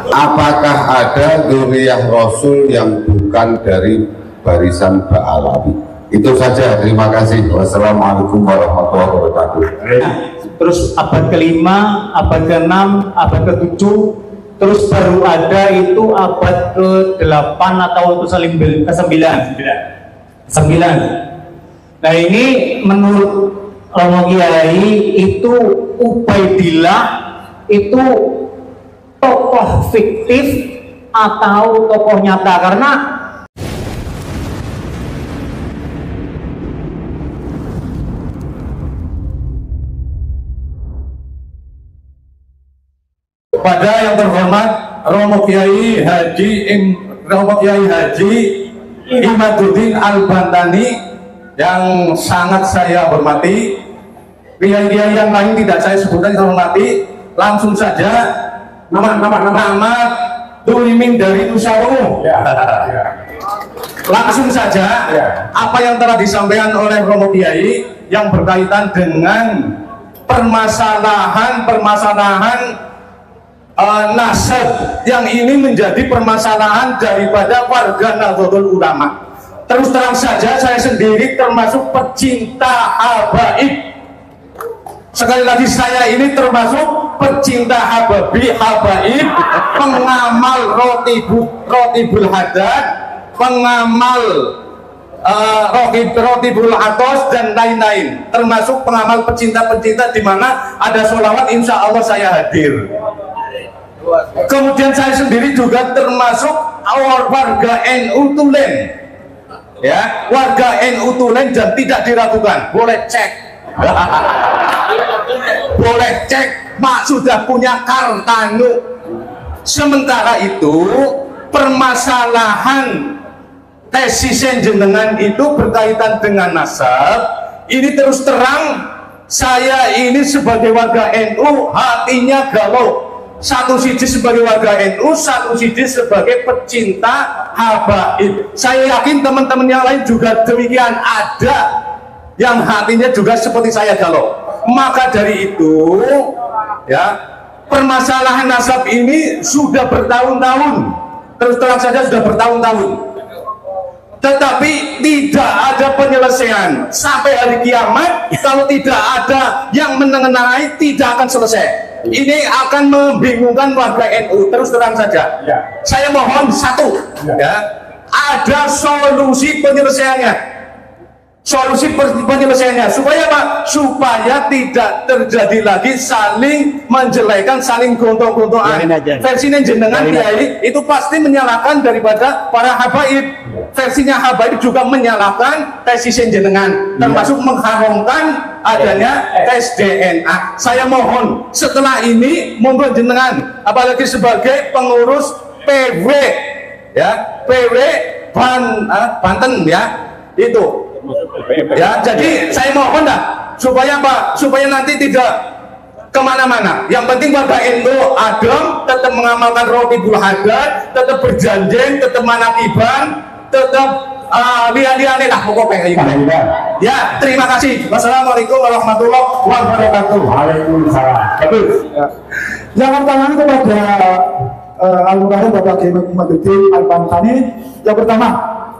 Apakah ada dzurriyyah Rasul yang bukan dari barisan Ba'alawi? Itu saja, terima kasih. Wassalamualaikum warahmatullahi wabarakatuh. Terus abad ke-5, abad ke-6, abad ke-7, terus baru ada itu abad ke-8 atau ke-9. Nah ini menurut Romo Kiai itu Ubaidillah itu tokoh fiktif atau tokoh nyata, karena pada yang terhormat Romo Kiai Haji Imaduddin Al-Bantani yang sangat saya hormati. Kiai-kiai yang lain tidak saya sebutkan, saya hormati. Langsung saja nama Tulimin dari Nusawu. Langsung saja apa yang telah disampaikan oleh Romo Kiai yang berkaitan dengan permasalahan nasab yang ini menjadi permasalahan daripada warga Nahdlatul Ulama. Terus terang saja saya sendiri termasuk pecinta habaib. Sekali lagi saya ini termasuk pecinta habaib, pengamal rotibul haddad, pengamal rotibul atos dan lain-lain, termasuk pengamal pecinta-pecinta di mana ada sholawat insya Allah saya hadir. Kemudian saya sendiri juga termasuk warga NU Tulen, ya, warga NU Tulen dan tidak diragukan, boleh cek. Boleh cek, Mak sudah punya kartanu. Sementara itu permasalahan tesis jenengan itu berkaitan dengan nasab. Ini terus terang saya ini sebagai warga NU hatinya galau. Satu sisi sebagai warga NU, satu sisi sebagai pecinta habaib. Saya yakin teman-teman yang lain juga demikian, ada yang hatinya juga seperti saya galau. Maka dari itu, ya, permasalahan nasab ini sudah bertahun-tahun, terus terang saja sudah bertahun-tahun, tetapi tidak ada penyelesaian sampai hari kiamat. Kalau tidak ada yang menengahi, tidak akan selesai. Ini akan membingungkan warga NU. Terus terang saja, saya mohon satu, ya, ada solusi penyelesaiannya. Solusi penyelesaiannya supaya apa? Supaya tidak terjadi lagi saling menjelekan, saling gontok-gontokan. Versinya jenengan Kiai itu pasti menyalahkan daripada para habaib. Versinya habaib juga menyalahkan tesis jenengan, termasuk mengharamkan adanya tes DNA. Saya mohon setelah ini monggo jenengan, apalagi sebagai pengurus PW, ya, PW Banten, ya, itu. Ya, jadi saya mohon dah supaya apa? Supaya nanti tidak kemana-mana. Yang penting warga NU adem, tetap mengamalkan rotibul haddad, tetap berjanji, tetap manakiban, tetap lihat-lihat lah pokoknya. Ya, terima kasih. Wassalamualaikum warahmatullahi wabarakatuh. Waalaikumsalam. Yang pertama kepada Al-Mukarram Bapak Kiai Imaduddin Al-Bantani. Yang pertama,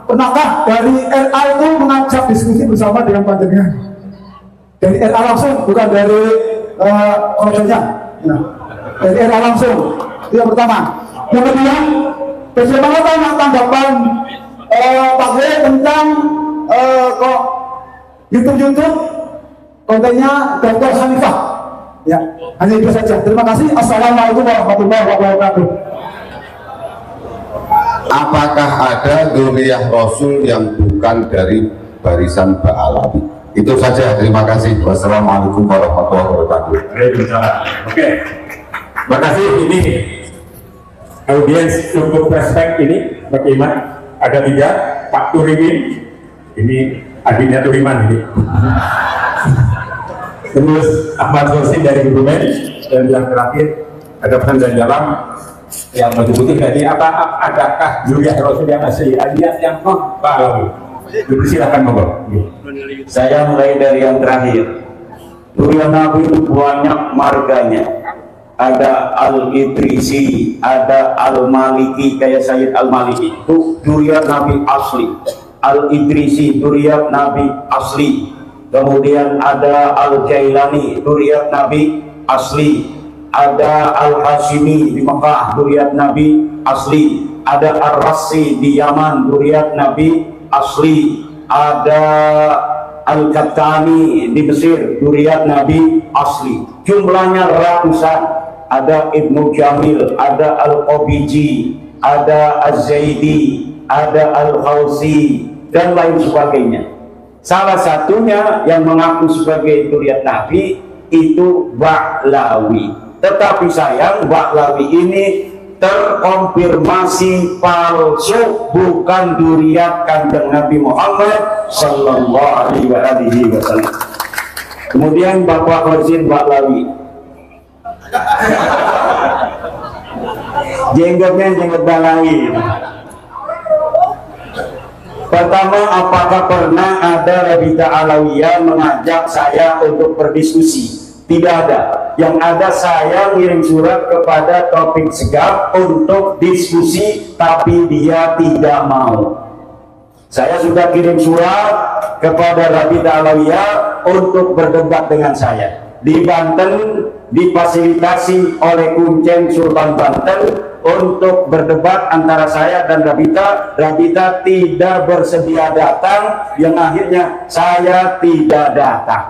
pernahkah dari RA itu mengajak diskusi bersama dengan panjenengan? Dari RA langsung, bukan dari konselnya. Nah, dari RA langsung. Itu yang pertama. Yang kedua, bagaimana tanggapan Pak Kiai tentang kok YouTube kontennya Dr. Hanifah? Ya, hanya itu saja. Terima kasih. Assalamualaikum warahmatullahi wabarakatuh. Apakah ada dzurriyyah Rasul yang bukan dari barisan Ba'alawi? Itu saja, terima kasih. Wassalamualaikum warahmatullahi wabarakatuh. Oke, terima kasih. Ini audiens cukup respect ini. Bagaimana? Ada 3, Pak Turimin, ini adiknya Turiman ini. Terus Ahmad Rosin dari Kebumen, dan yang terakhir ada pesan dan dalam yang betul-betul. Jadi adakah dzurriyyah Rasul yang asli alias yang non Ba'alawi? Silakan monggo. Saya mulai dari yang terakhir. Dzurriyyah Nabi itu banyak marganya. ada Al-Idrisi, ada Al-Maliki kayak Sayyid Al-Maliki, itu duriyat Nabi asli. Al-Idrisi duriyat Nabi asli. Kemudian ada Al-Jailani duriyat Nabi asli. Ada Al-Hashimi di Mekah duriyat Nabi asli. Ada Ar-Rassi di Yaman duriyat Nabi asli. Ada Al-Qattani di Mesir duriyat Nabi asli. Jumlahnya ratusan. Ada Ibnu Jamil, ada Al-Qabiji, ada Az-Zaidi, ada Al-Khawsi, dan lain sebagainya. Salah satunya yang mengaku sebagai duriyat Nabi itu Ba'lawi. Tetapi sayang, Ba'lawi ini terkonfirmasi palsu, bukan duriyat Kanjeng Nabi Muhammad sallallahu alaihi wasallam. Kemudian Bapak Khazin Ba'lawi, jenggotnya jenggot Ba'lawi. Pertama, apakah pernah ada Rabita Alawiyah mengajak saya untuk berdiskusi? Tidak ada. Yang ada saya ngirim surat kepada Taufik Segaf untuk diskusi, tapi dia tidak mau. Saya sudah kirim surat kepada Rabita Alawiyah untuk berdebat dengan saya. Di Banten difasilitasi oleh Kuncen Sultan Banten untuk berdebat antara saya dan Rabita. Rabita tidak bersedia datang, yang akhirnya saya tidak datang.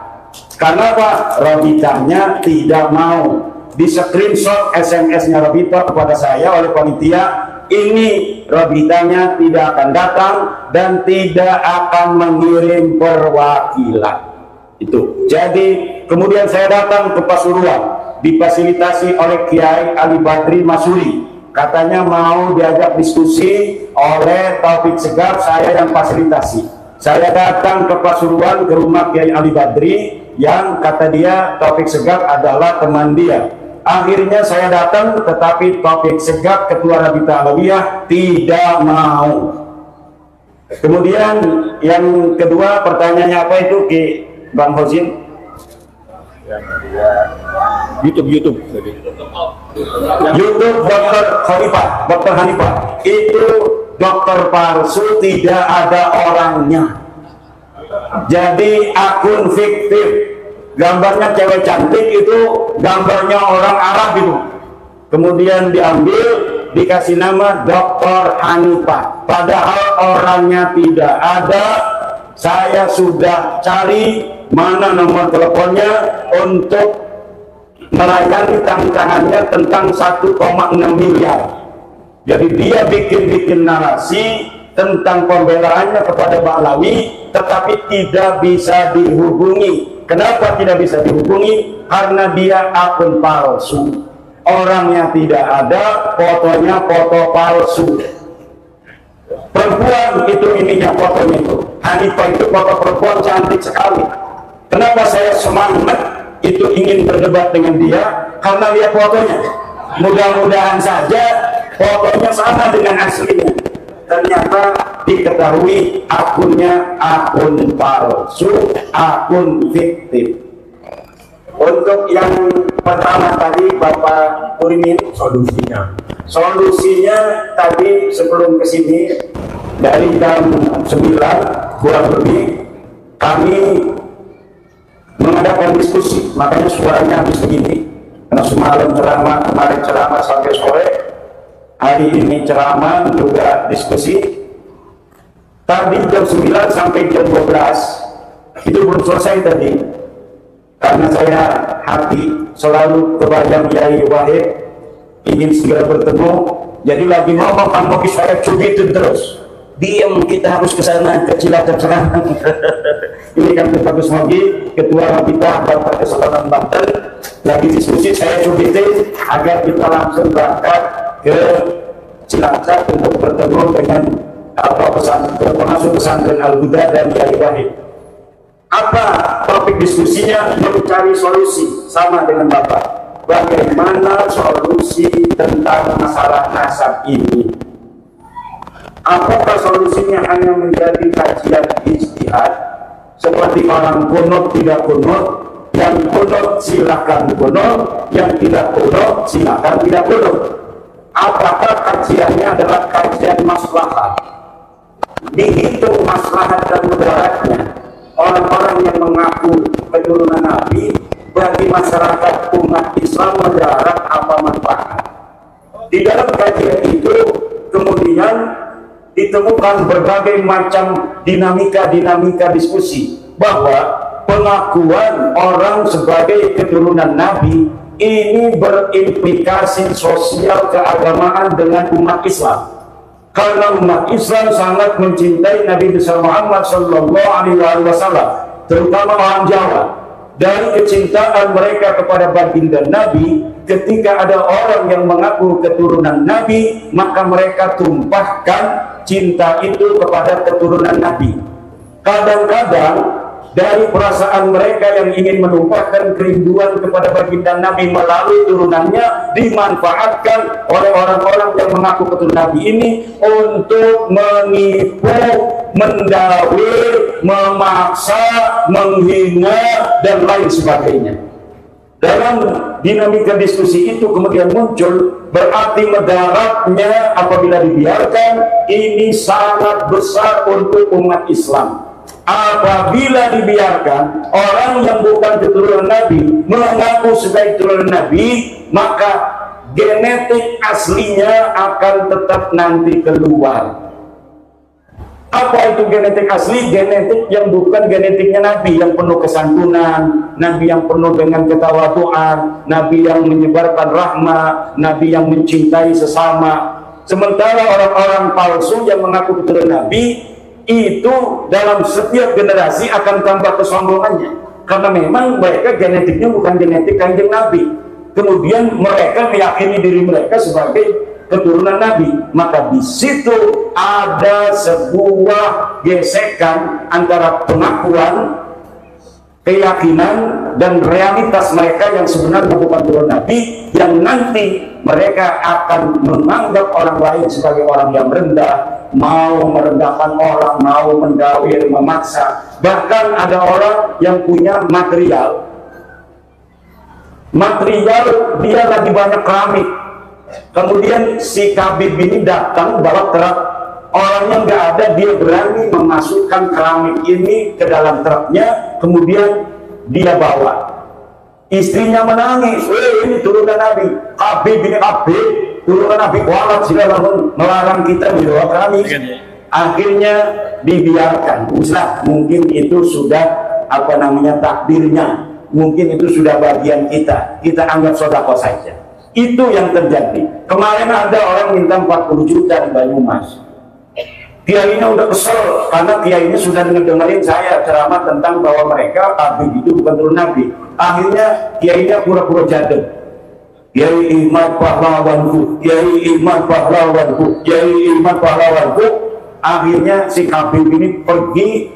Karena apa? Rabitanya tidak mau. Di screenshot SMS-nya Rabita kepada saya oleh panitia, ini Rabitanya tidak akan datang dan tidak akan mengirim perwakilan. Itu. Jadi kemudian saya datang ke Pasuruan, difasilitasi oleh Kiai Ali Badri Masuri. Katanya mau diajak diskusi oleh Taufik Segaf, saya yang fasilitasi. Saya datang ke Pasuruan ke rumah Kiai Ali Badri, yang kata dia Taufik Segaf adalah teman dia. Akhirnya saya datang, tetapi Taufik Segaf, ketua Rabita Alawiyah, tidak mau. Kemudian yang kedua, pertanyaannya apa itu, Ki Bang Hozin? YouTube Dr. Hanifah itu dokter palsu, tidak ada orangnya. Jadi akun fiktif, gambarnya cewek cantik, itu gambarnya orang Arab itu. Kemudian diambil, dikasih nama Dr. Hanifah, padahal orangnya tidak ada. Saya sudah cari mana nomor teleponnya untuk melayani tantangannya tentang 1,6 miliar. Jadi dia bikin narasi tentang pembelaannya kepada Ba'lawi, tetapi tidak bisa dihubungi. Kenapa tidak bisa dihubungi? Karena dia akun palsu. Orangnya tidak ada, fotonya foto palsu. Perempuan itu ininya, fotonya itu. Hanifah itu foto perempuan cantik sekali. Kenapa saya semangat itu ingin berdebat dengan dia? Karena lihat fotonya. Mudah-mudahan saja fotonya sama dengan aslinya. Ternyata diketahui akunnya akun palsu, akun fiktif. Untuk yang pertama tadi Bapak Purimin, solusinya tadi sebelum kesini dari jam 9 kurang lebih kami mengadakan diskusi, makanya suaranya habis begini. Karena semalam ceramah, kemarin ceramah sampai sore, hari ini ceramah juga diskusi. Tadi jam 9 sampai jam 12 itu belum selesai tadi. Karena saya hati selalu kebayang Yai Wahid, ingin segera bertemu. Jadi lagi ngomong Pak Moki, saya cubitin terus. Diam, kita harus ke sana, ke Cilacap sekarang. Ini kan Pak Gus Moki, Ketua Rabita Bapak Kesultanan Banten, lagi diskusi, saya cubitin agar kita langsung berangkat ke Cilacap untuk bertemu dengan pengasuh pesantren Al-Huda dan Yai Wahid. Apa topik diskusinya? Mencari solusi, sama dengan Bapak. Bagaimana solusi tentang masalah nasab ini? Apakah solusinya hanya menjadi kajian ijtihad seperti orang kunut tidak kunut, yang kuno silakan kuno, yang tidak kuno silakan tidak kuno. Apakah kajiannya adalah kajian maslahat? Dihitung maslahat dan mudaratnya. Orang-orang yang mengaku keturunan Nabi bagi masyarakat umat Islam mudarat apa manfaat? Di dalam kajian itu kemudian ditemukan berbagai macam dinamika diskusi bahwa pengakuan orang sebagai keturunan Nabi ini berimplikasi sosial keagamaan dengan umat Islam, karena umat Islam sangat mencintai Nabi besar Muhammad Sallallahu Alaihi Wasallam, terutama orang Jawa. Dari kecintaan mereka kepada baginda Nabi, ketika ada orang yang mengaku keturunan Nabi, maka mereka tumpahkan cinta itu kepada keturunan Nabi. Kadang-kadang dari perasaan mereka yang ingin menumpahkan kerinduan kepada baginda Nabi melalui turunannya, dimanfaatkan oleh orang-orang yang mengaku keturunan Nabi ini untuk menipu, mendawil, memaksa, menghina, dan lain sebagainya. Dalam dinamika diskusi itu kemudian muncul, berarti mudaratnya apabila dibiarkan ini sangat besar untuk umat Islam. Apabila dibiarkan orang yang bukan keturunan Nabi mengaku sebagai keturunan Nabi, maka genetik aslinya akan tetap nanti keluar. Apa itu genetik asli? Genetik yang bukan genetiknya Nabi, yang penuh kesantunan, Nabi yang penuh dengan ketawaduan, Nabi yang menyebarkan rahmat, Nabi yang mencintai sesama. Sementara orang-orang palsu yang mengaku keturunan Nabi itu dalam setiap generasi akan tambah kesombongannya, karena memang mereka genetiknya bukan genetik Kanjeng Nabi. Kemudian mereka meyakini diri mereka sebagai keturunan Nabi, maka di situ ada sebuah gesekan antara pengakuan, keyakinan, dan realitas mereka yang sebenarnya bukan keturunan Nabi, yang nanti mereka akan menganggap orang lain sebagai orang yang rendah, mau merendahkan orang, mau mendawil, memaksa. Bahkan ada orang yang punya material dia lagi banyak keramik, kemudian si Kabib ini datang bawa truk, orangnya nggak ada, dia berani memasukkan keramik ini ke dalam truknya, kemudian dia bawa. Istrinya menangis, ini turunan Nabi, Habib ini Habib, turunan Nabi, walat silakan melarang kita membawa keramik. Akhirnya dibiarkan. Ustaz, mungkin itu sudah apa namanya takdirnya, mungkin itu sudah bagian kita anggap sedekah saja. Itu yang terjadi. Kemarin ada orang minta 40 juta di Banyumas. Kiainya udah kesel karena kiainya sudah dengerin saya ceramah tentang bahwa mereka Habib itu bukan turun Nabi. Akhirnya kiainya pura-pura jadeg. Kiai Iman pahlawanku, Kiai Iman pahlawanku, Kiai Iman pahlawanku. Akhirnya si Habib ini pergi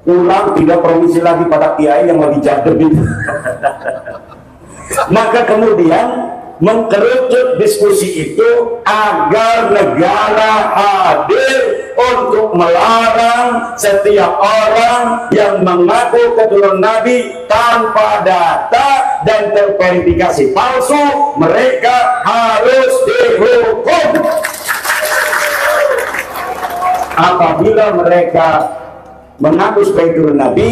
pulang, tidak permisi lagi pada kiai yang lagi jadeg itu. Maka kemudian mengkerucut diskusi itu agar negara hadir untuk melarang setiap orang yang mengaku keturunan Nabi tanpa data dan terverifikasi palsu, mereka harus dihukum. Apabila mereka mengaku sebagai keturunan Nabi,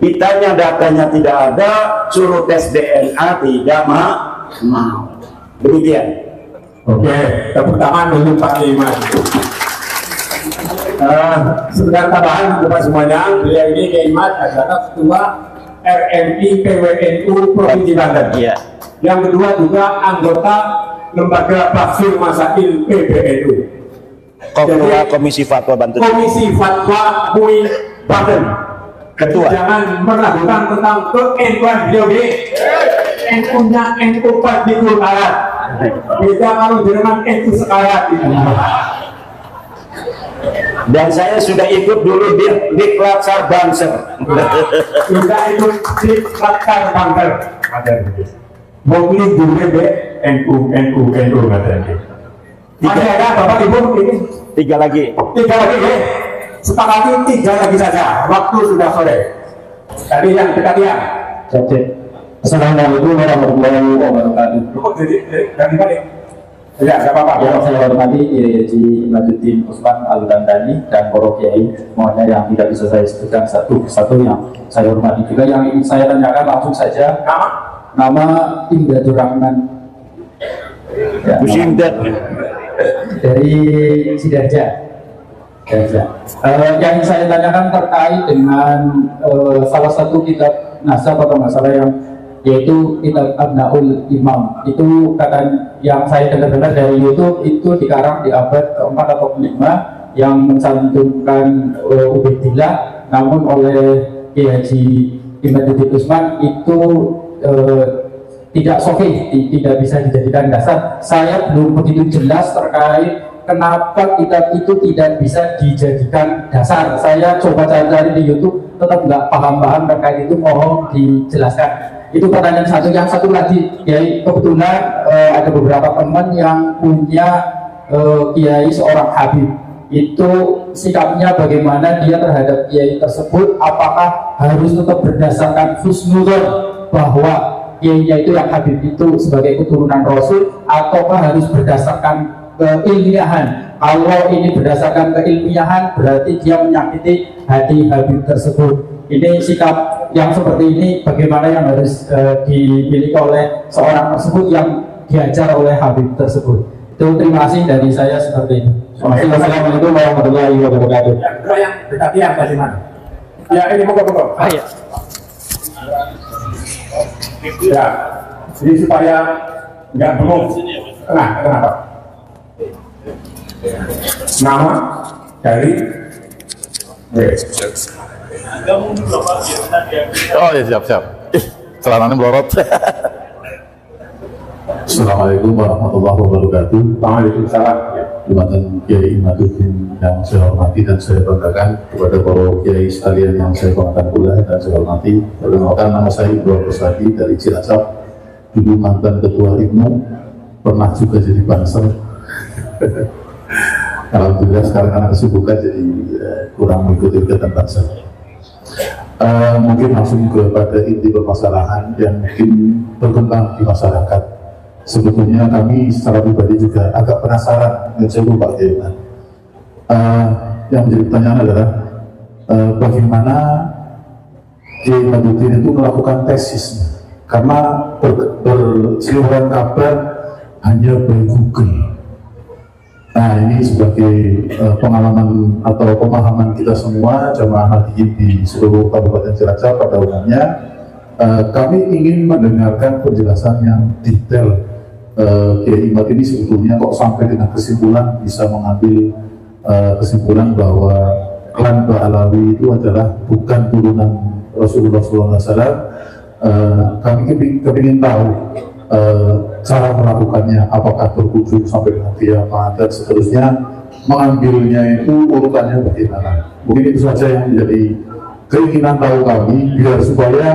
ditanya datanya tidak ada, suruh tes DNA tidak mau. Demikian. Oke, tepuk tangan untuk Pak Iman. Sebentar tambahan kepada semuanya, beliau ini Kiai Iman adalah ketua RMI PWNU Provinsi Banten. Iya. Yang kedua juga anggota Lembaga Baksul Masail PBNU. Ketua Komisi Fatwa Banten. Komisi Fatwa MUI Banten. Ketua. Jangan meragukan tentang ke-NU-an beliau ini. NU-nya NU Fadlul Arat. Beda kalau dengan NU sekarat. Dan saya sudah ikut dulu di Klatsar Banser. Sudah ikut di Klatsar Banser. Mungkin dulu NU katanya. Masih ada Bapak Ibu ini? 3 lagi. 3 lagi ya. Sepakati 3 lagi saja. Waktu sudah sore. Tadi yang dekat ya. Assalamualaikum warahmatullahi wabarakatuh. Dari mana? Ya, nggak apa-apa. Yang saya hormati Haji Imaduddin Usman Al-Dandani dan para kiai, mohonnya yang tidak bisa saya sebutkan satu persatu yang saya hormati juga. Yang ingin saya tanyakan langsung saja, nama Imdadur Rahman. Ya, dari Sidarja. Yang saya tanyakan terkait dengan salah satu kitab nasab atau masalah yang yaitu kitab Abnaul Imam. Itu kata yang saya dengar-dengar dari YouTube itu dikarang di abad ke-4 atau ke-5 yang mencantumkan Ubaidillah, namun oleh Kiai Haji Imaduddin Usman itu tidak sahih, tidak bisa dijadikan dasar. Saya belum begitu jelas terkait kenapa kitab itu tidak bisa dijadikan dasar. Saya coba cari-cari di YouTube, tetap nggak paham-paham terkait itu, mohon dijelaskan. Itu pertanyaan satu. Yang satu lagi, Kiai, kebetulan ada beberapa teman yang punya Kiai seorang Habib. Itu sikapnya bagaimana dia terhadap Kiai tersebut? Apakah harus tetap berdasarkan husnudzon bahwa Kiainya itu yang Habib itu sebagai keturunan Rasul, ataukah harus berdasarkan keilmiahan? Kalau ini berdasarkan keilmiahan, berarti dia menyakiti hati Habib tersebut. Ini sikap yang seperti ini bagaimana yang harus dimiliki oleh seorang tersebut yang diajar oleh Habib tersebut. Itu terima kasih dari saya seperti ini. Assalamualaikum warahmatullahi wabarakatuh. Yang berarti yang bagaimana? Ya, ini pokok-pokok. Ya. Ya, jadi supaya nggak bengong. Kenapa? Nama dari Oh ya, siap. Celananya melorot. Assalamualaikum warahmatullahi wabarakatuh. Waalaikumsalam. Jumatan Kiai Imaduddin yang saya hormati dan saya banggakan, kepada para kiai sekalian yang saya banggakan pula dan saya hormati. Perkenalkan, nama saya Ibrahim Rusadi dari Cilacap, dulu mantan ketua IMU, pernah juga jadi banser. Alhamdulillah sekarang karena kesibukan jadi kurang mengikuti kegiatan banser. Mungkin langsung kepada inti permasalahan yang mungkin berkembang di masyarakat. Sebetulnya kami secara pribadi juga agak penasaran dengan saya Pak Kiai. Yang menjadi pertanyaan adalah bagaimana Kiai Imaduddin itu melakukan tesis, karena berseliweran kabar hanya by Google. Nah, ini sebagai pengalaman atau pemahaman kita semua jamaah Nahdliyin di seluruh Kabupaten Cilacap pada umumnya, kami ingin mendengarkan penjelasan yang detail. Kiai Imad ini sebetulnya kok sampai dengan kesimpulan, bisa mengambil kesimpulan bahwa klan Ba'alawi itu adalah bukan turunan Rasulullah SAW. Kami ingin tahu cara melakukannya, apakah berkunjung sampai dengan kiamat dan seterusnya, mengambilnya itu urutannya bagaimana. Mungkin itu saja yang menjadi keinginan tahu kami, biar supaya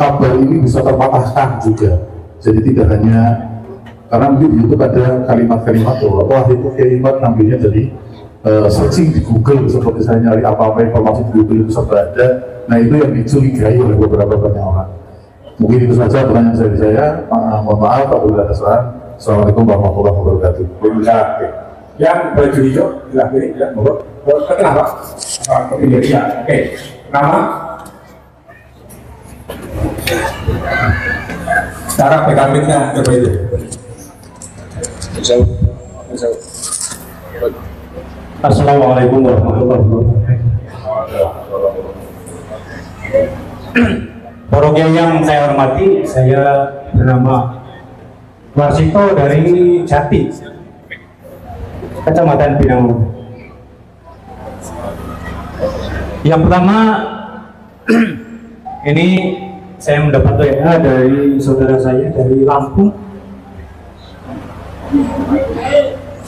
kabar ini bisa terpatahkan juga. Jadi tidak hanya, karena mungkin di YouTube ada kalimat-kalimat bahwa wah itu Kiai Imad ngambilnya dari searching di Google, seperti saya nyari apa-apa informasi di Google itu serba ada. Nah, itu yang dicurigai oleh beberapa banyak orang. Mungkin itu saja pertanyaan saya dari saya. Mohon maaf apabila ada kesalahan. Assalamualaikum warahmatullahi wabarakatuh. Yang baju hijau, sebelah kiri, ya, monggo. Kenapa? Ya, oke. Nama? Cara PKB-nya berbeda. Assalamualaikum warahmatullahi wabarakatuh. Para kiai yang saya hormati, saya bernama Warsito dari Jati, Kecamatan Binangun. Yang pertama, ini saya mendapat WA dari saudara saya dari Lampung,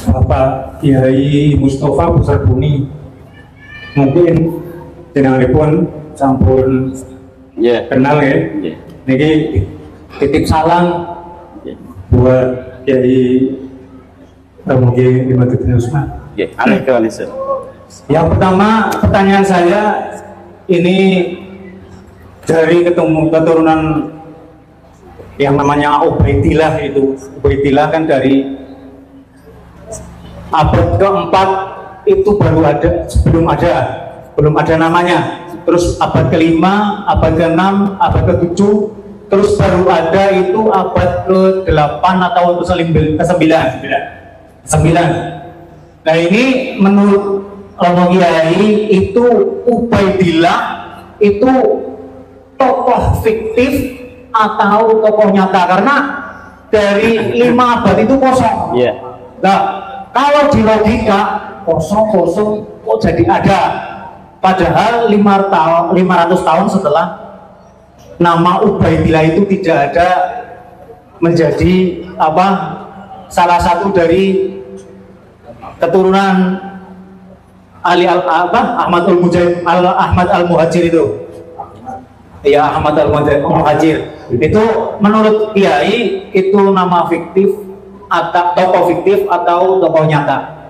Bapak Kiai Mustafa Busarbuni. Mungkin jenenganipun sampun kenal ya. Niki titip salam buat Kiai Kiai Imaduddin Usman. Yang pertama, pertanyaan saya ini dari keturunan yang namanya Ubaidillah. Itu Ubaidillah kan dari abad keempat, itu baru ada, belum ada namanya. Terus abad kelima, abad ke-6, abad ke-7, terus baru ada itu abad ke-8 atau ke-9. Nah ini menurut Romo Kiai itu Ubaidillah itu tokoh fiktif atau tokoh nyata, karena dari 5 abad itu kosong. Nah, kalau di logika kosong kok jadi ada, padahal 500 tahun setelah nama Ubaidillah itu tidak ada, menjadi salah satu dari keturunan Ahmad al-Muhajir itu. Ya, Ahmad al-Muhajir. Itu menurut Kiai itu nama fiktif atau tokoh fiktif atau tokoh nyata.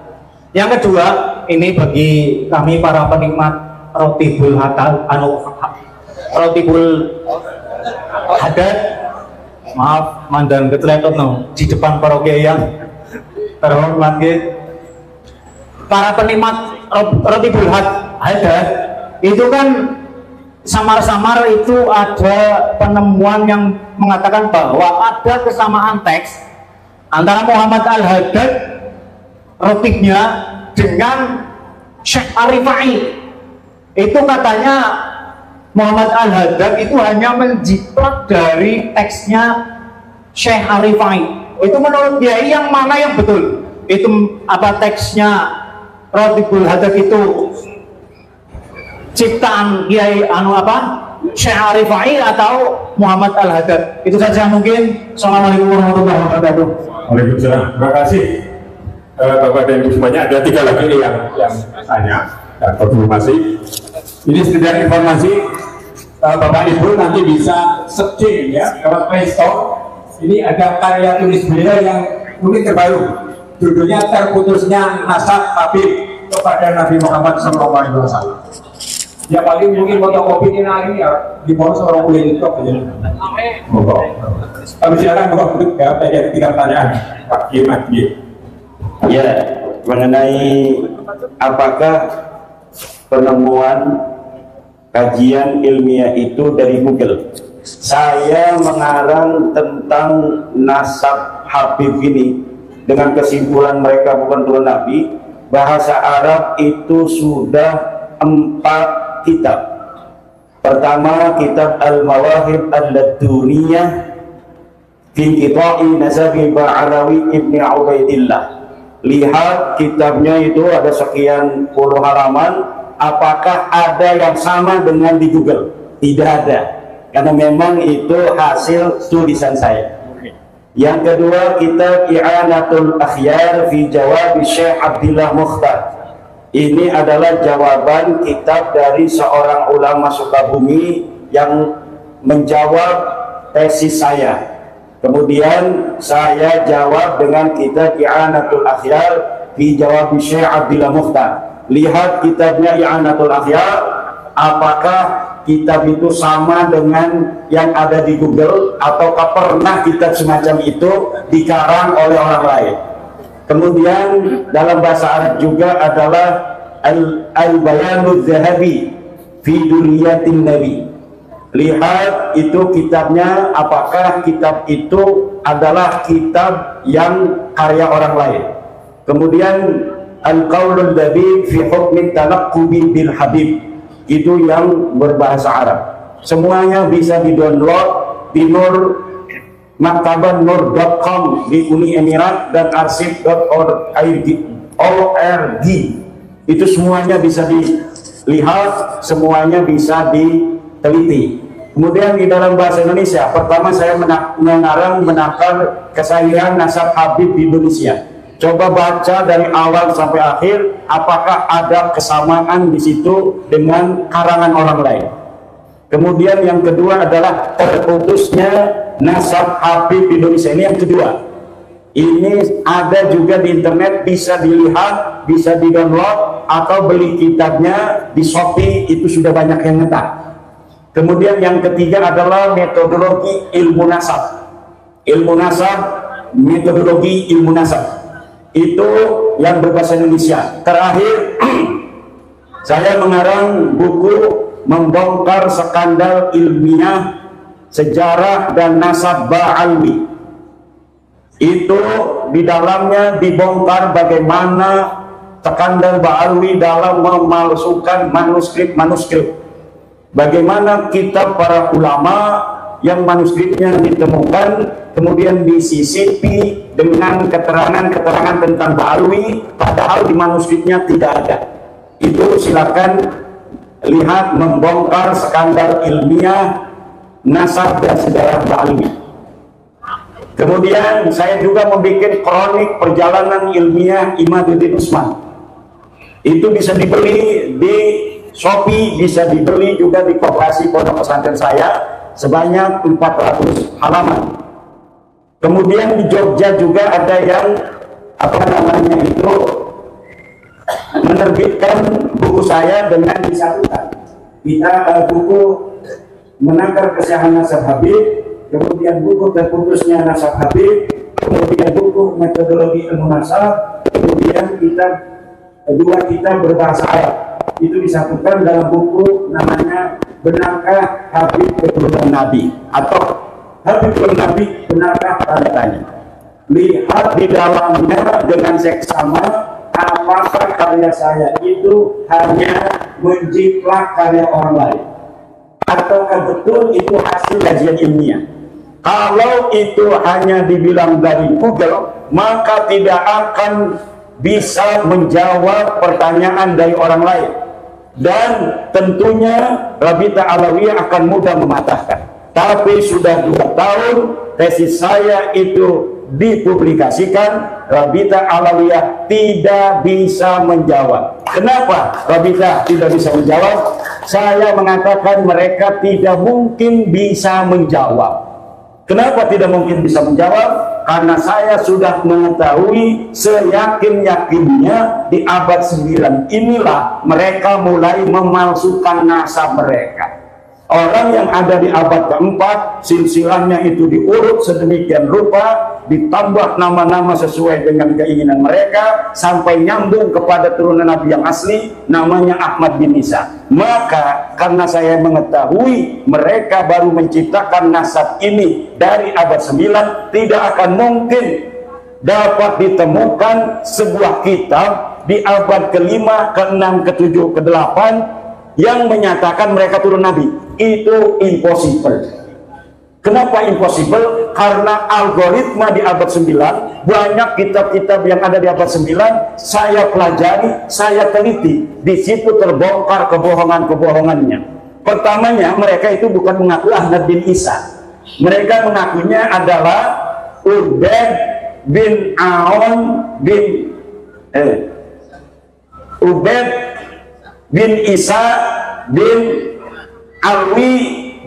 Yang kedua, ini bagi kami para penikmat Rotibul Hadad, maaf mandan ketletot di depan para kiai yang terhormat. Para penikmat Rotibul Hadad itu kan samar-samar itu ada penemuan yang mengatakan bahwa ada kesamaan teks antara Muhammad al-Hadad rotibnya dengan Syekh Arifai. Itu katanya Muhammad al-Hadad itu hanya menjiplak dari teksnya Syekh Arifai. Itu menurut Kiai yang mana yang betul? Itu apa teksnya Rotibul Hadad itu ciptaan Kiai Syekh Arifai atau Muhammad al-Hadad? Itu saja mungkin. Assalamualaikum warahmatullahi wabarakatuh. Waalaikumsalam. Terima kasih Bapak dan Ibu semuanya. Ada 3 lagi yang tanya dan konfirmasi. Ini sekedar informasi, Bapak Ibu nanti bisa searching ya lewat Play Store. Ini ada karya tulis beliau yang mungkin terbaru. Judulnya Terputusnya Nasab Habib kepada Nabi Muhammad SAW. Ya paling mungkin fotokopi ini hari ya di bawah seorang kuliah itu aja. Kami silakan Bapak untuk jawab tadi 3 pertanyaan Pak Kiai. Ya, mengenai apakah penemuan kajian ilmiah itu dari Google. Saya mengarang tentang nasab Habib ini dengan kesimpulan mereka bukan turun Nabi. Bahasa Arab itu sudah 4 kitab. Pertama, kitab Al-Mawahib Al-Laduniyah fi Qita'i Nasabi Ba'alawi Ibni Ubaidillah. Lihat kitabnya itu ada sekian puluh halaman. Apakah ada yang sama dengan di Google? Tidak ada, karena memang itu hasil tulisan saya. Yang kedua, kitab I'anatul Akhyar fi Jawab Syekh Abdillah Mukhtar. Ini adalah jawaban kitab dari seorang ulama Sukabumi yang menjawab tesis saya. Kemudian saya jawab dengan kitab I'anatul Akhyar fi Jawab Syekh Abdillah Mukhtar. Lihat kitabnya I'anatul Akhyar, apakah kitab itu sama dengan yang ada di Google ataukah pernah kitab semacam itu dikarang oleh orang lain. Kemudian dalam bahasa Arab juga adalah Al-Bayanul Zahabi fi Duriyatin Nabi. Lihat itu kitabnya, apakah kitab itu adalah kitab yang karya orang lain. Kemudian Al-Qaulul Labib fi Hukmi Talaqqubi bil Habib, itu yang berbahasa Arab. Semuanya bisa di-download di maktabannur.com di Uni Emirat dan arsip.org. Itu semuanya bisa dilihat, semuanya bisa diteliti. Kemudian di dalam bahasa Indonesia, pertama saya menakar kesahihan nasab Habib di Indonesia. Coba baca dari awal sampai akhir, apakah ada kesamaan di situ dengan karangan orang lain. Kemudian yang kedua adalah terputusnya nasab Habib di Indonesia. Ini yang kedua. Ini ada juga di internet, bisa dilihat, bisa di-download atau beli kitabnya di Shopee, itu sudah banyak yang ngetak. Kemudian yang ketiga adalah metodologi ilmu nasab. ilmu nasab, metodologi ilmu nasab. Itu yang berbahasa Indonesia. Terakhir, saya mengarang buku membongkar skandal ilmiah sejarah dan nasab Ba'alwi. Itu di dalamnya dibongkar bagaimana skandal Ba'alwi dalam memalsukan manuskrip-manuskrip. Bagaimana kitab para ulama yang manuskripnya ditemukan kemudian disisipi dengan keterangan-keterangan tentang Ba'alwi, padahal di manuskripnya tidak ada. Itu silakan lihat membongkar skandal ilmiah nasab dan sejarah Ba'alwi. Kemudian saya juga membuat kronik perjalanan ilmiah Imaduddin Usman. Itu bisa dibeli di Shopee, bisa dibeli juga di koperasi pondok pesantren saya sebanyak 400 halaman. Kemudian di Jogja juga ada yang menerbitkan buku saya dengan disatukan. Kita buku Menakar Kesiahan Nasab Habib, kemudian buku Terputusnya Nasab Habib, kemudian buku Metodologi Ilmu Nasab, kemudian dua kitab berbahasa Arab. Itu disatukan dalam buku namanya Benarkah Habib Keturunan Nabi atau Habib Keturunan Nabi Benarkah Tanda Tanya. Lihat di dalamnya dengan seksama apakah karya saya itu hanya menjiplak karya orang lain, ataukah betul itu hasil kajian ilmiah. Kalau itu hanya dibilang dari Google, maka tidak akan bisa menjawab pertanyaan dari orang lain. Dan tentunya Rabita Alawiyah akan mudah mematahkan. Tapi sudah 2 tahun tesis saya itu dipublikasikan, Rabita Alawiyah tidak bisa menjawab. Kenapa Rabita tidak bisa menjawab? Saya mengatakan mereka tidak mungkin bisa menjawab. Kenapa tidak mungkin bisa menjawab? Karena saya sudah mengetahui seyakin-yakinnya di abad 9 inilah mereka mulai memalsukan nasab mereka. Orang yang ada di abad keempat, silsilahnya itu diurut sedemikian rupa, ditambah nama-nama sesuai dengan keinginan mereka, sampai nyambung kepada turunan Nabi yang asli, namanya Ahmad bin Isa. Maka karena saya mengetahui mereka baru menciptakan nasab ini dari abad 9, tidak akan mungkin dapat ditemukan sebuah kitab di abad ke-5, ke-6, ke-7, ke-8 yang menyatakan mereka turun Nabi. Itu impossible. Kenapa impossible? Karena algoritma di abad 9, banyak kitab-kitab yang ada di abad 9 saya pelajari, saya teliti. Di situ terbongkar kebohongan-kebohongannya. Pertamanya mereka itu bukan mengaku Ahmad bin Isa. Mereka mengakunya adalah Ubaid bin Aon bin Ubaid bin Isa bin Alwi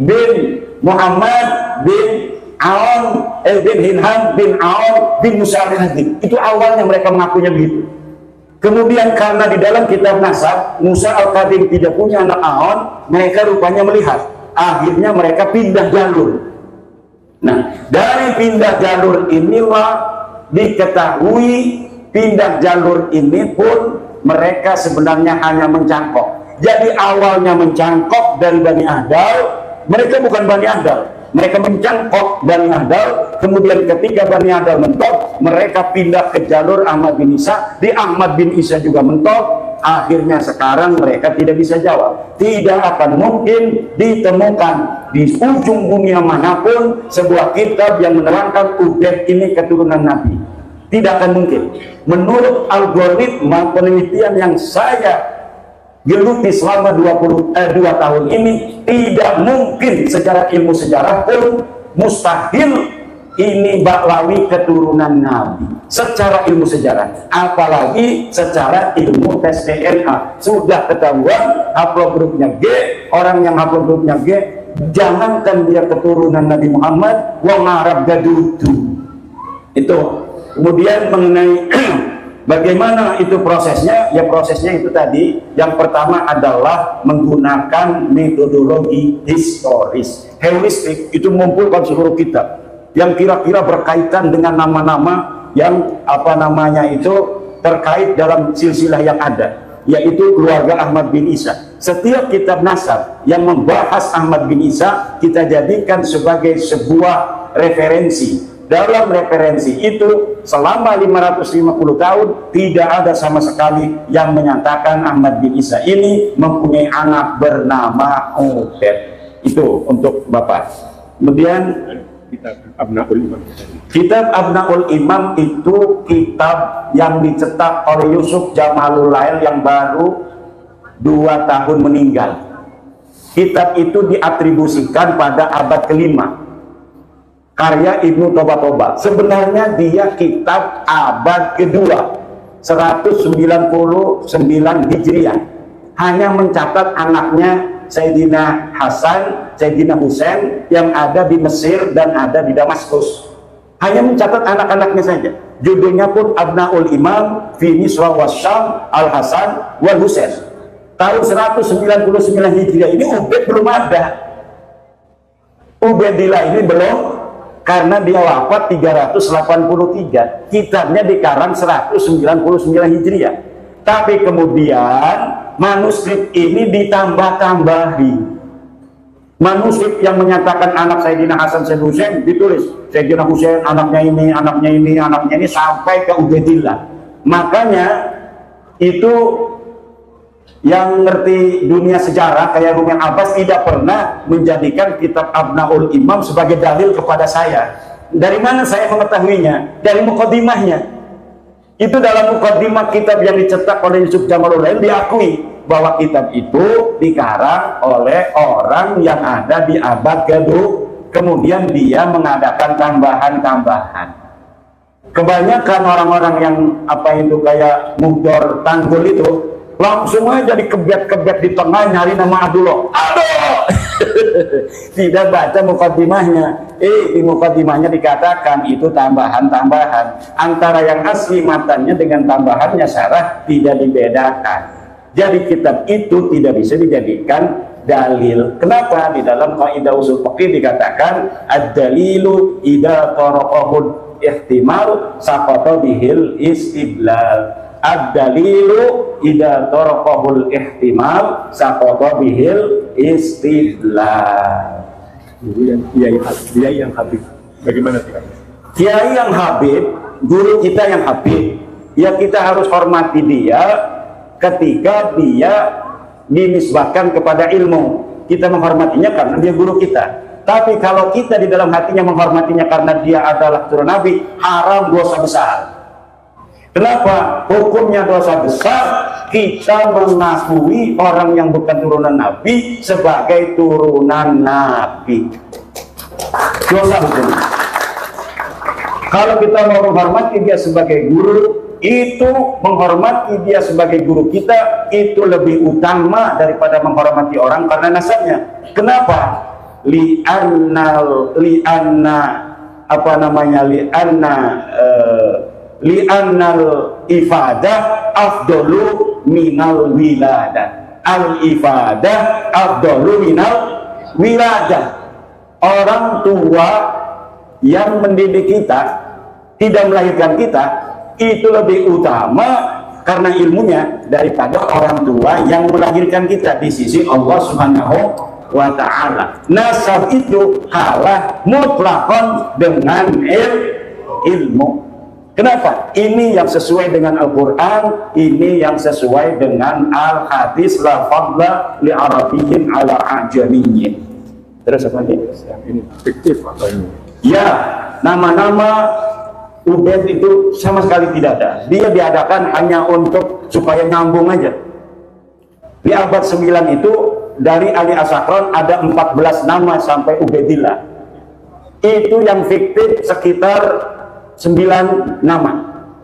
bin Muhammad bin Aon bin Hinham bin Aon bin Musa al-Hadim. Itu awalnya mereka mengakunya begitu. Kemudian karena di dalam kitab nasab Musa al-Hadim tidak punya anak Aon, mereka rupanya melihat. Akhirnya mereka pindah jalur. Nah, dari pindah jalur inilah diketahui pindah jalur ini pun mereka sebenarnya hanya mencangkok. Jadi awalnya mencangkok dari Bani Ahdal, mereka bukan Bani Ahdal, mereka mencangkok Bani Ahdal. Kemudian ketika Bani Ahdal mentok, mereka pindah ke jalur Ahmad bin Isa. Di Ahmad bin Isa juga mentok. Akhirnya sekarang mereka tidak bisa jawab. Tidak akan mungkin ditemukan di ujung dunia manapun sebuah kitab yang menerangkan Ubaid ini keturunan Nabi. Tidak akan mungkin. Menurut algoritma penelitian yang saya geluti selama 2 tahun ini, tidak mungkin secara ilmu sejarah pun mustahil ini Ba'lawi keturunan Nabi secara ilmu sejarah, apalagi secara ilmu tes DNA. Sudah ketahuan haplogrupnya G, orang yang haplogrupnya G, jangankan dia keturunan Nabi Muhammad, wong Arab gadudu. Itu. Kemudian mengenai bagaimana itu prosesnya? Ya prosesnya itu tadi. Yang pertama adalah menggunakan metodologi historis. Heuristik itu mengumpulkan seluruh kitab. yang kira-kira berkaitan dengan nama-nama yang terkait dalam silsilah yang ada, yaitu keluarga Ahmad bin Isa. Setiap kitab nasab yang membahas Ahmad bin Isa kita jadikan sebagai sebuah referensi. Dalam referensi itu selama 550 tahun tidak ada sama sekali yang menyatakan Ahmad bin Isa ini mempunyai anak bernama Ubed. Itu untuk Bapak. Kemudian Kitab Abnaul Imam. Kitab Abnaul Imam itu kitab yang dicetak oleh Yusuf Jamalul Lail yang baru 2 tahun meninggal. Kitab itu diatribusikan pada abad kelima, karya Ibnu Toba. Sebenarnya dia kitab abad kedua, 199 Hijriah. Hanya mencatat anaknya Sayyidina Hasan, Sayyidina Husain yang ada di Mesir dan ada di Damaskus. Hanya mencatat anak-anaknya saja. Judulnya pun Abnaul Imam fi Misra wa Syam Al-Hasan wal Husain. Tahun 199 Hijriah ini Ubed belum ada. Ubaidillah ini belum, karena dia wafat 383. Kitabnya dikarang 199 Hijriah. Tapi kemudian manuskrip ini ditambah-tambahi. Manuskrip yang menyatakan anak Sayyidina Hasan Sayyidina Husain ditulis Sayyidina Husain anaknya ini, anaknya ini, anaknya ini sampai ke Ubaidillah. Makanya itu yang ngerti dunia sejarah kayak Rumen Abbas tidak pernah menjadikan kitab Abnaul Imam sebagai dalil kepada saya. Dari mana saya mengetahuinya? Dari muqaddimahnya. Itu dalam muqaddimah kitab yang dicetak oleh Yusuf Jamalul Lail diakui bahwa kitab itu dikarang oleh orang yang ada di abad kedua. Kemudian dia mengadakan tambahan-tambahan. Kebanyakan orang-orang yang kayak Mudor Tanggul itu langsung aja dikebet-kebet di tengah nyari nama Abdullah. Aduh! Tidak baca muqaddimahnya. Di muqaddimahnya dikatakan itu tambahan-tambahan. Antara yang asli matanya dengan tambahannya syarah tidak dibedakan. Jadi kitab itu tidak bisa dijadikan dalil. Kenapa? Di dalam kaidah usul fiqih dikatakan ad-dalilu idza taraqahul ihtimal saqata bihil istidlal. Ad-dalilu idza taraqahul ihtimal saqata bihil istidlal. Kiai yang Habib. Bagaimana sikapnya? Kiai yang Habib, guru kita yang Habib, ya kita harus hormati dia ketika dia dinisbahkan kepada ilmu. Kita menghormatinya karena dia guru kita. Tapi kalau kita di dalam hatinya menghormatinya karena dia adalah turun Nabi, haram, dosa besar. Kenapa? Hukumnya dosa besar. Kita mengakui orang yang bukan turunan Nabi sebagai turunan Nabi. Dosa hukumnya. Kalau kita mau menghormati dia sebagai guru, itu menghormati dia sebagai guru kita itu lebih utama daripada menghormati orang karena nasabnya. Kenapa? Li'annal ifadah afdalu minal wiladah. Al ifadah afdalu minal wiladah. Orang tua yang mendidik kita, tidak melahirkan kita, itu lebih utama karena ilmunya daripada orang tua yang melahirkan kita di sisi Allah Subhanahu wa ta'ala. Nasab itu kalah mutlakon dengan ilmu. Kenapa? Ini yang sesuai dengan Al-Quran, ini yang sesuai dengan Al-Hadis la fadla li arabiyyin ala ajamiyyin. Terus apa lagi? Ini fiktif apa ini? Ya, nama-nama Ubed itu sama sekali tidak ada. Dia diadakan hanya untuk supaya nyambung aja. Di abad 9 itu dari Ali As-Sakran ada 14 nama sampai Ubaidillah. Itu yang fiktif sekitar 9 nama.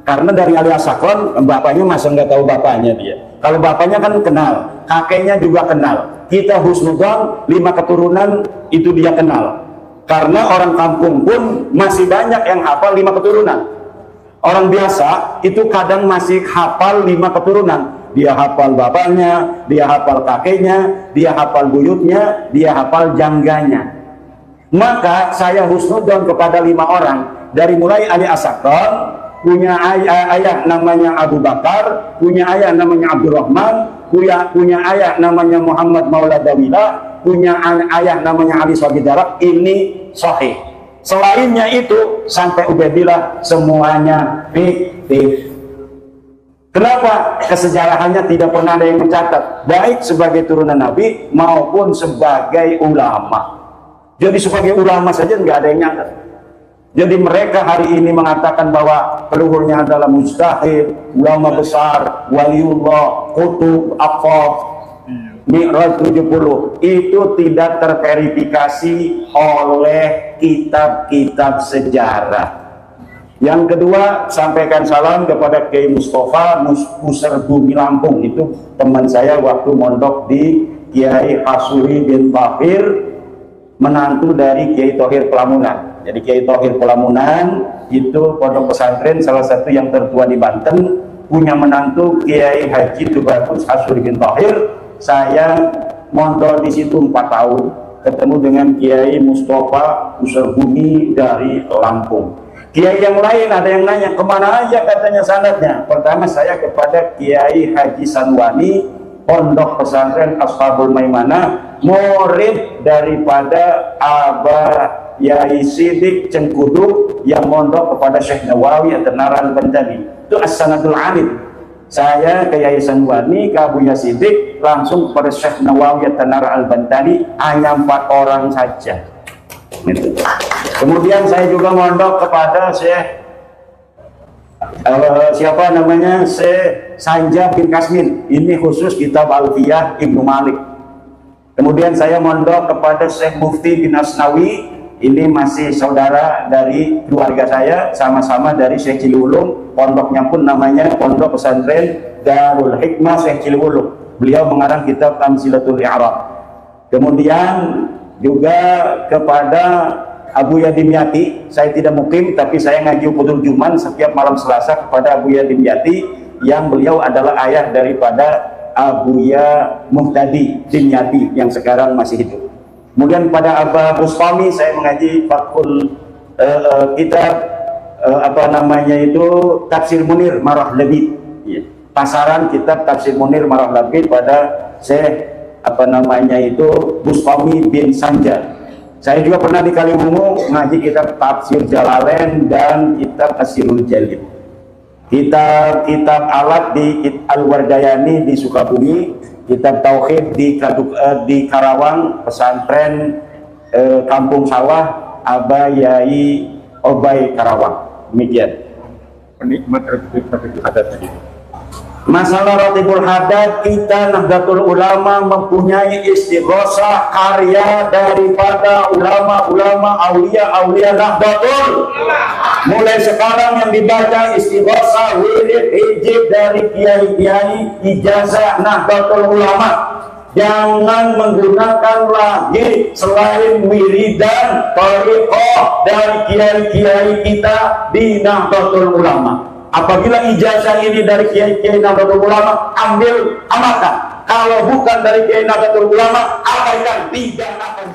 Karena dari Ali As-Sakran bapaknya masa nggak tahu bapaknya dia. Kalau bapaknya kan kenal, kakeknya juga kenal. Kita husnudzon 5 keturunan itu dia kenal. Karena orang kampung pun masih banyak yang hafal 5 keturunan. Orang biasa itu kadang masih hafal 5 keturunan. Dia hafal bapaknya, dia hafal kakeknya, dia hafal buyutnya, dia hafal jangganya. Maka saya husnudzon kepada 5 orang, dari mulai Ali As-Sakran, punya ayah namanya Abu Bakar, punya ayah namanya Abdurrahman, punya ayah namanya Muhammad Maula Dawila, punya ayah namanya Ali Sabidarak. Ini sahih. Selainnya itu sampai Ubaidillah semuanya fiktif. Kenapa? Kesejarahannya tidak pernah ada yang mencatat, baik sebagai turunan Nabi maupun sebagai ulama. Jadi sebagai ulama saja nggak ada yang nyatat. Jadi mereka hari ini mengatakan bahwa peluhurnya adalah mujtahid, ulama besar, waliullah, kutub, aqab, Mi'raj 70. Itu tidak terverifikasi oleh kitab-kitab sejarah. Yang kedua, sampaikan salam kepada Kiai Mustafa Pusar Bumi Lampung. Itu teman saya waktu mondok di Kiai Hasuri bin Tahir, menantu dari Kiai Thohir Pelamunan. Jadi Kiai Thohir Pelamunan itu pondok pesantren salah satu yang tertua di Banten, punya menantu Kiai Haji Tubagus Hasuri bin Tahir. Saya mondok di situ 4 tahun, ketemu dengan Kiai Mustafa Pusar Bumi dari Lampung. Kiai yang lain ada yang nanya, kemana aja katanya sanadnya. Pertama saya kepada Kiai Haji Sanwani, pondok pesantren Ashabul Maimanah, murid daripada Abah Yai Sidik Cengkudu yang mondok kepada Syekh Nawawi At-Tanar Al-Bantani. Itu As-Sanadul Alim. Saya ke Yai Sanwani, ke Abu Yasidik, langsung kepada Syekh Nawawi At-Tanar Al-Bantani, hanya 4 orang saja. Kemudian saya juga mondok kepada Syekh siapa namanya, Syekh Sanja bin Kasmin. Ini khusus kitab Alfiyah Ibnu Malik. Kemudian saya mondok kepada Syekh Mufti bin Asnawi. Ini masih saudara dari keluarga saya, sama-sama dari Syekh Ciliwulung. Pondoknya pun namanya Pondok Pesantren Darul Hikmah Syekh Ciliwulung. Beliau mengarang kitab Tamsilatul I'rab. Kemudian juga kepada Abu Yadim Yati. Saya tidak mukim, tapi saya ngaji Qudul Juman setiap malam Selasa kepada Abu Yadim Yati, yang beliau adalah ayah daripada Abu Ya Muhtadi Dimyati yang sekarang masih hidup. Kemudian pada Abah Bustami saya mengaji Fathul kitab apa namanya itu Tafsir Munir Marah Labid. Pasaran kitab Tafsir Munir Marah Labid pada Syekh apa namanya itu Bustami bin Sanja. Saya juga pernah di Kaliwungu ngaji kitab Tafsir Jalalain dan kitab Asirul Jalil. Kitab alat di Al-Wardayani di Sukabumi, kitab Tauhid di Karawang, pesantren Kampung Sawah Aba Yai Obay Karawang. Demikian. Penikmat ada tadi. Masalah Ratibul Hadad, kita Nahdlatul Ulama mempunyai istighosah karya daripada ulama-ulama aulia Nahdlatul. Mulai sekarang yang dibaca istighosah wirid hijib dari kiai-kiai ijazah Nahdlatul Ulama. Jangan menggunakan lagi selain wiridan thariqah dari kiai-kiai kita di Nahdlatul Ulama. Apabila ijazah ini dari kiai-kiai Nahdlatul Ulama, ambil amalkan. Kalau bukan dari kiai Nahdlatul Ulama, abaikan, tidak akan